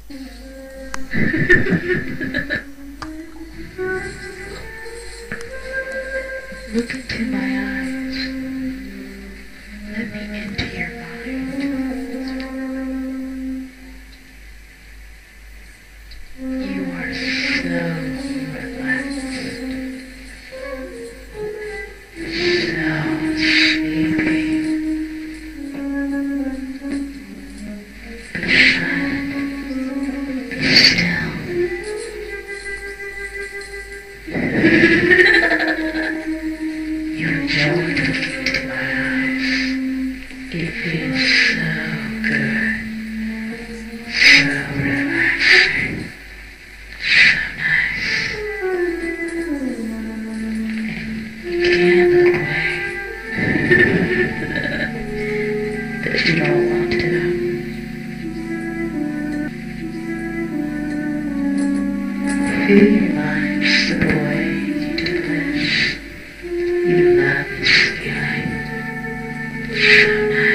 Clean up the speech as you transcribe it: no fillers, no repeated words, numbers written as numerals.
Look into my eyes. Let me into your mind. You are so relaxed, so sleepy. Be silent, be still. You enjoy looking into my eyes. It feels so good, so relaxing, so nice. You can't look away, but you don't want to. Feel your mind slip away into bliss. You love this feeling. So nice.